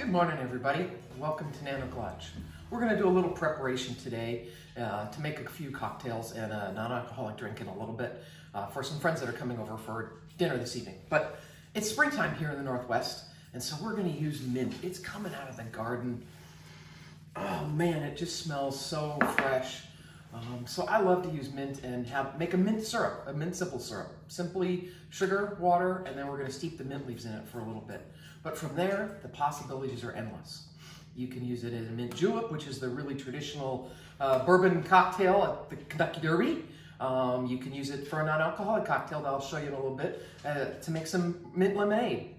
Good morning, everybody. Welcome to Nano Clutch. We're going to do a little preparation today to make a few cocktails and a non-alcoholic drink in a little bit for some friends that are coming over for dinner this evening. But it's springtime here in the Northwest, and so we're going to use mint. It's coming out of the garden. Oh man, it just smells so fresh. So I love to use mint and make a mint syrup, a mint simple syrup. Simply sugar, water, and then we're going to steep the mint leaves in it for a little bit. But from there, the possibilities are endless. You can use it as a mint julep, which is the really traditional bourbon cocktail at the Kentucky Derby. You can use it for a non-alcoholic cocktail that I'll show you in a little bit to make some mint lemonade.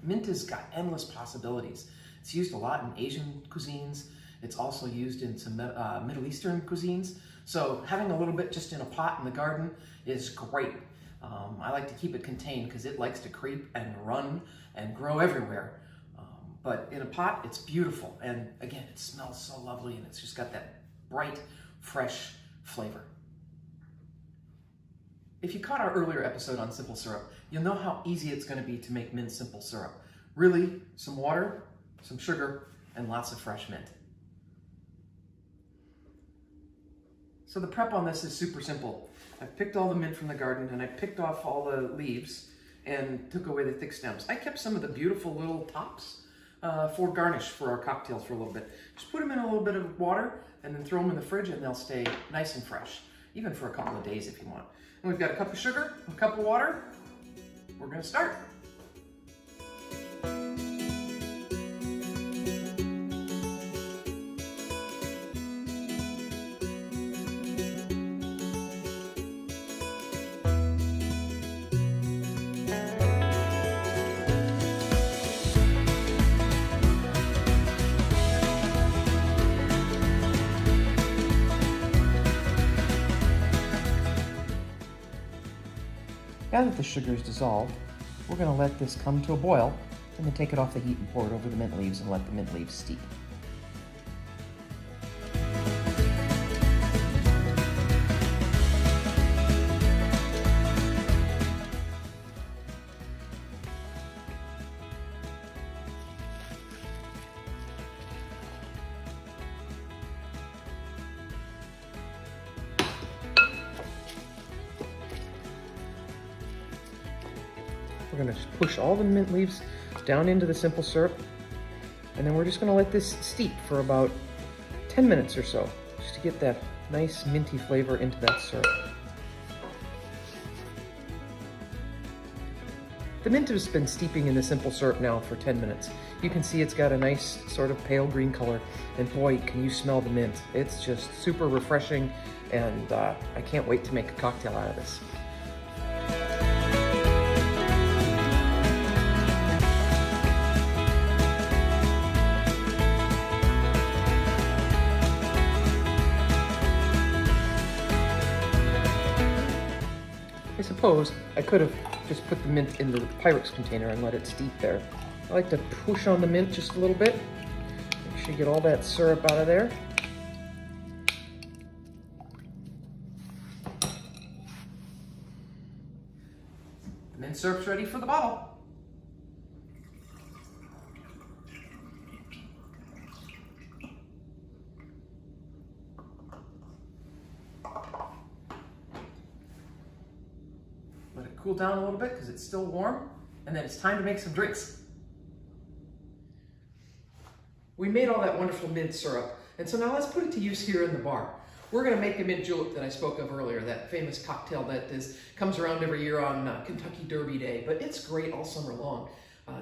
Mint has got endless possibilities. It's used a lot in Asian cuisines. It's also used in some Middle Eastern cuisines. So having a little bit just in a pot in the garden is great. I like to keep it contained because it likes to creep and run and grow everywhere. But in a pot, it's beautiful. And again, it smells so lovely and it's just got that bright, fresh flavor. If you caught our earlier episode on simple syrup, you'll know how easy it's going to be to make mint simple syrup. Really, some water, some sugar, and lots of fresh mint. So the prep on this is super simple. I picked all the mint from the garden and I picked off all the leaves and took away the thick stems. I kept some of the beautiful little tops for garnish for our cocktails for a little bit. Just put them in a little bit of water and then throw them in the fridge and they'll stay nice and fresh, even for a couple of days if you want. And we've got a cup of sugar, a cup of water. We're gonna start. Now that the sugar is dissolved, we're going to let this come to a boil and then take it off the heat and pour it over the mint leaves and let the mint leaves steep. We're going to just push all the mint leaves down into the simple syrup, and then we're just going to let this steep for about 10 minutes or so, just to get that nice minty flavor into that syrup. The mint has been steeping in the simple syrup now for 10 minutes. You can see it's got a nice sort of pale green color, and boy, can you smell the mint. It's just super refreshing, and I can't wait to make a cocktail out of this. I suppose I could have just put the mint in the Pyrex container and let it steep there. I like to push on the mint just a little bit. Make sure you get all that syrup out of there. The mint syrup's ready for the bottle. Let it cool down a little bit because it's still warm, and then it's time to make some drinks. We made all that wonderful mint syrup, and so now let's put it to use here in the bar. We're going to make the mint julep that I spoke of earlier, that famous cocktail that comes around every year on Kentucky Derby Day, but it's great all summer long.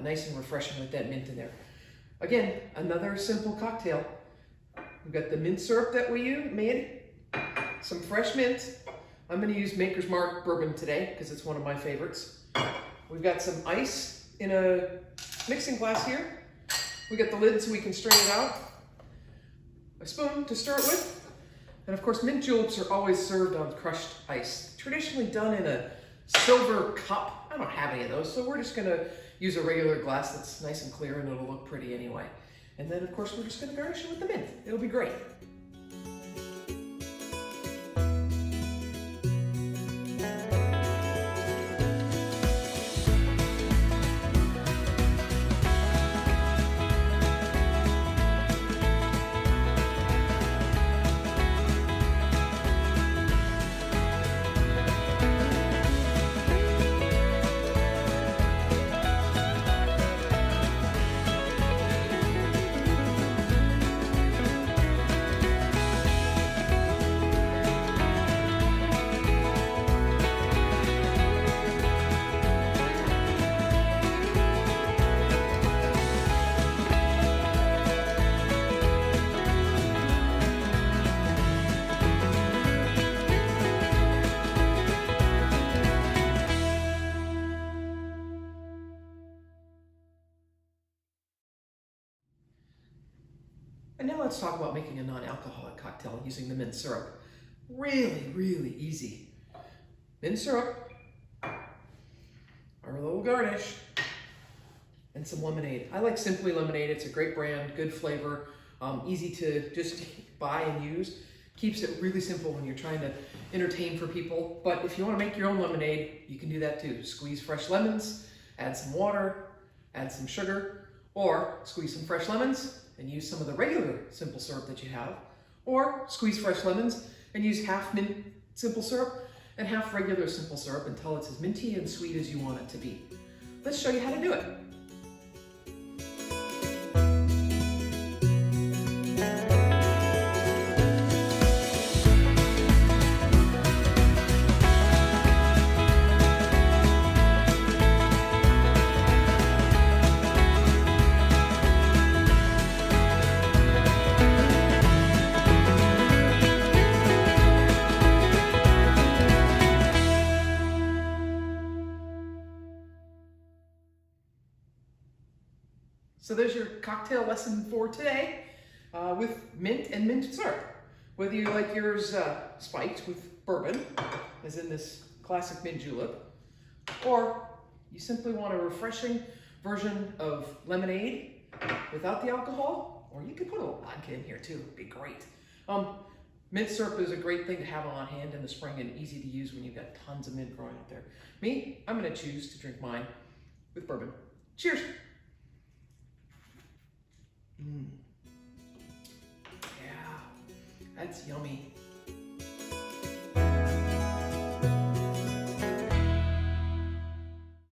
Nice and refreshing with that mint in there. Again, another simple cocktail. We've got the mint syrup that we made, some fresh mint. I'm going to use Maker's Mark bourbon today because it's one of my favorites. We've got some ice in a mixing glass here. We got the lid so we can strain it out. A spoon to stir it with. And of course, mint juleps are always served on crushed ice. Traditionally done in a silver cup. I don't have any of those, so we're just going to use a regular glass that's nice and clear and it'll look pretty anyway. And then of course, we're just going to garnish it with the mint. It'll be great. And now let's talk about making a non-alcoholic cocktail using the mint syrup. Really, really easy. Mint syrup, our little garnish, and some lemonade. I like Simply Lemonade. It's a great brand, good flavor, easy to just buy and use. Keeps it really simple when you're trying to entertain for people. But if you want to make your own lemonade, you can do that too. Squeeze fresh lemons, add some water, add some sugar, or squeeze some fresh lemons and use some of the regular simple syrup that you have, or squeeze fresh lemons and use half mint simple syrup and half regular simple syrup until it's as minty and sweet as you want it to be. Let's show you how to do it. So there's your cocktail lesson for today with mint and mint syrup. Whether you like yours spiked with bourbon, as in this classic Mint Julep, or you simply want a refreshing version of lemonade without the alcohol, or you could put a little vodka in here too, it'd be great. Mint syrup is a great thing to have on hand in the spring and easy to use when you've got tons of mint growing out there. Me, I'm gonna choose to drink mine with bourbon. Cheers. Yeah, that's yummy.